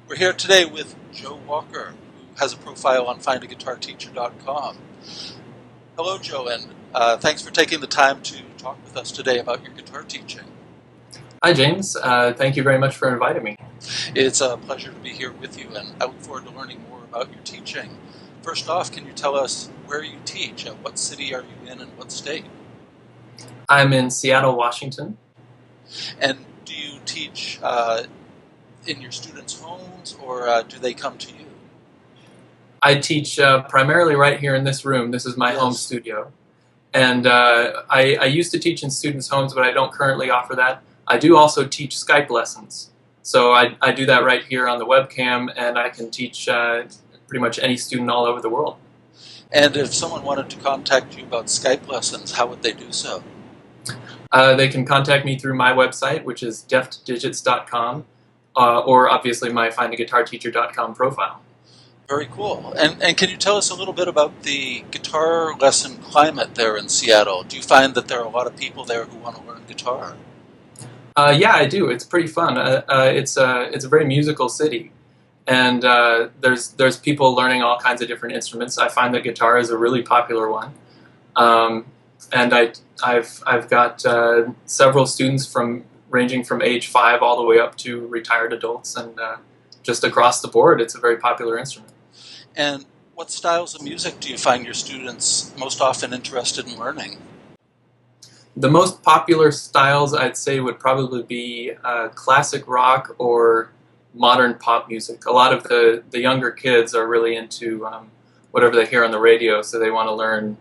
We're here today with Joe Walker, who has a profile on FindaGuitarTeacher.com. Hello, Joe, and thanks for taking the time to talk with us today about your guitar teaching. Hi, James. Thank you very much for inviting me. It's a pleasure to be here with you, and I look forward to learning more about your teaching. First off, can you tell us where you teach? What city are you in and what state? I'm in Seattle, Washington. And do you teach in your students' homes, or do they come to you? I teach primarily right here in this room. This is my home studio. And I used to teach in students' homes, but I don't currently offer that. I do also teach Skype lessons. So I do that right here on the webcam, and I can teach pretty much any student all over the world. And if someone wanted to contact you about Skype lessons, how would they do so? They can contact me through my website, which is FindaGuitarTeacher.com, or obviously my FindaGuitarTeacher.com profile. Very cool. And can you tell us a little bit about the guitar lesson climate there in Seattle? Do you find that there are a lot of people there who want to learn guitar? Yeah, I do. It's pretty fun. It's a very musical city, and there's people learning all kinds of different instruments. I find that guitar is a really popular one, and I've got several students ranging from age 5 all the way up to retired adults, and just across the board, it's a very popular instrument. And what styles of music do you find your students most often interested in learning? The most popular styles, I'd say, would probably be classic rock or modern pop music. A lot of the younger kids are really into whatever they hear on the radio, so they want to learn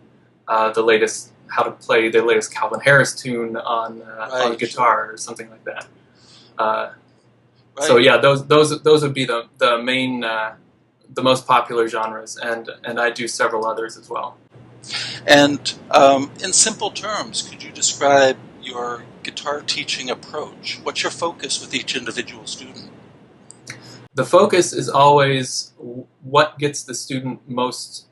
how to play the latest Calvin Harris tune on guitar or something like that. So yeah, those would be the main, the most popular genres, and I do several others as well. And in simple terms, could you describe your guitar teaching approach? What's your focus with each individual student? The focus is always what gets the student most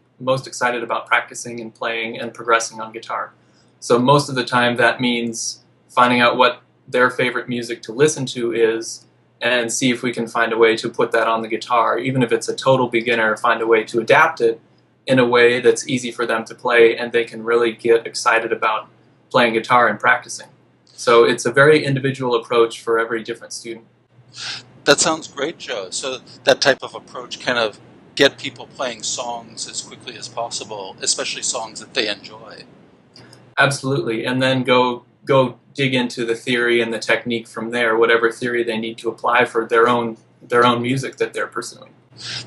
excited about practicing and playing and progressing on guitar. So most of the time that means finding out what their favorite music to listen to is, and see if we can find a way to put that on the guitar. Even if it's a total beginner, find a way to adapt it in a way that's easy for them to play, and they can really get excited about playing guitar and practicing. So it's a very individual approach for every different student. That sounds great, Joe. So that type of approach kind of get people playing songs as quickly as possible, especially songs that they enjoy. Absolutely, and then go dig into the theory and the technique from there, whatever theory they need to apply for their own music that they're pursuing.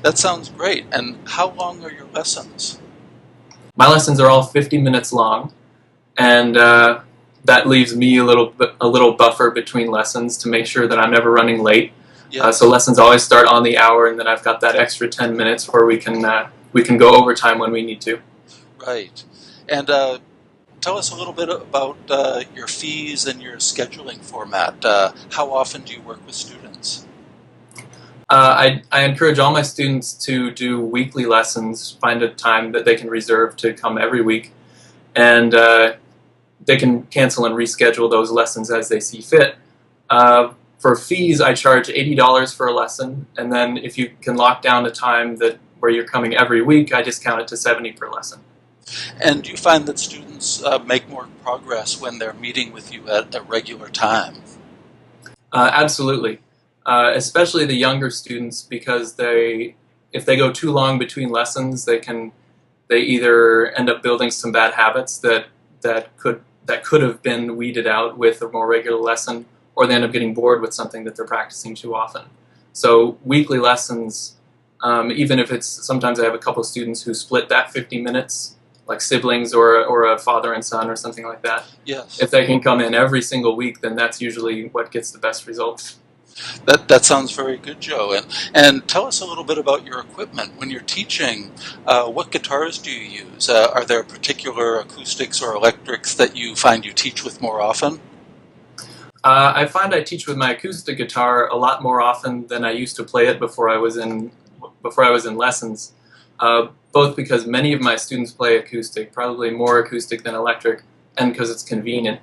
That sounds great. And how long are your lessons? My lessons are all 50 minutes long, and that leaves me a little buffer between lessons to make sure that I'm never running late. Yes. So lessons always start on the hour, and then I've got that extra 10 minutes where we can go overtime when we need to. Right. And tell us a little bit about your fees and your scheduling format. How often do you work with students? I encourage all my students to do weekly lessons, find a time that they can reserve to come every week, and they can cancel and reschedule those lessons as they see fit. For fees, I charge $80 for a lesson, and then if you can lock down a time where you're coming every week, I discount it to $70 per lesson. And do you find that students make more progress when they're meeting with you at a regular time? Absolutely. Especially the younger students, because if they go too long between lessons, they either end up building some bad habits that could have been weeded out with a more regular lesson, or they end up getting bored with something that they're practicing too often. So weekly lessons, even if sometimes I have a couple of students who split that 50 minutes, like siblings or a father and son or something like that. Yes. If they can come in every single week, then that's usually what gets the best results. That sounds very good, Joe. And tell us a little bit about your equipment. When you're teaching, what guitars do you use? Are there particular acoustics or electrics that you find you teach with more often? I find I teach with my acoustic guitar a lot more often than I used to play it before I was in lessons. Both because many of my students play acoustic, probably more acoustic than electric, and because it's convenient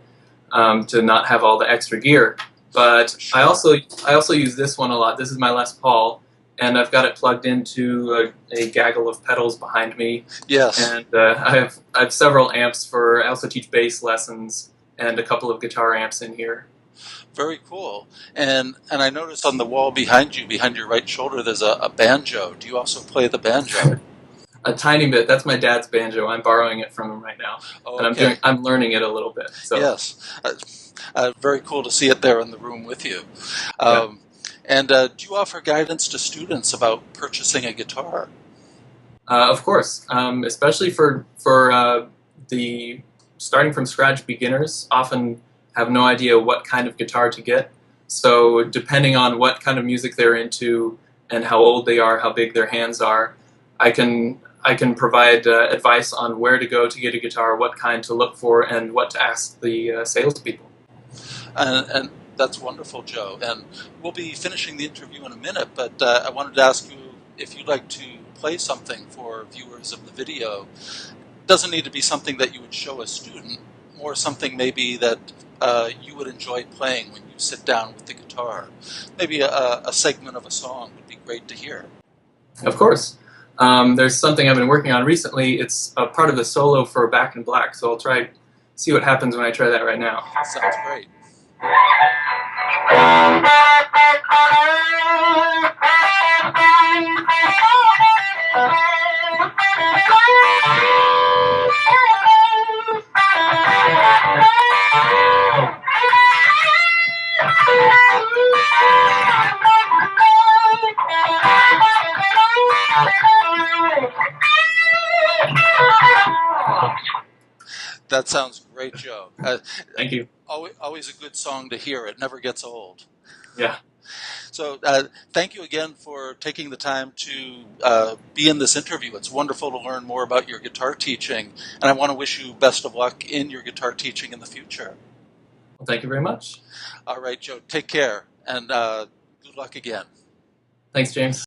to not have all the extra gear. But I also use this one a lot. This is my Les Paul, and I've got it plugged into a gaggle of pedals behind me. Yes. And I have several amps I also teach bass lessons and a couple of guitar amps in here. Very cool. And I noticed on the wall behind you, behind your right shoulder, there's a banjo. Do you also play the banjo? A tiny bit. That's my dad's banjo. I'm borrowing it from him right now, Oh, and okay. I'm learning it a little bit. So Yes. Very cool to see it there in the room with you. yeah. And do you offer guidance to students about purchasing a guitar? Of course, especially for the starting from scratch beginners often have no idea what kind of guitar to get. So depending on what kind of music they're into and how old they are, how big their hands are, I can provide advice on where to go to get a guitar, what kind to look for, and what to ask the salespeople. And that's wonderful, Joe. And we'll be finishing the interview in a minute, but I wanted to ask you if you'd like to play something for viewers of the video. It doesn't need to be something that you would show a student, more something maybe that you would enjoy playing when you sit down with the guitar. Maybe a segment of a song would be great to hear. Of course. There's something I've been working on recently. It's a part of the solo for Back in Black, so I'll see what happens when I try that right now. Sounds great. That sounds great, Joe. Thank you. Always a good song to hear. It never gets old. Yeah. So thank you again for taking the time to be in this interview. It's wonderful to learn more about your guitar teaching, and I want to wish you best of luck in your guitar teaching in the future. Well, thank you very much. All right, Joe, take care, and good luck again. Thanks, James.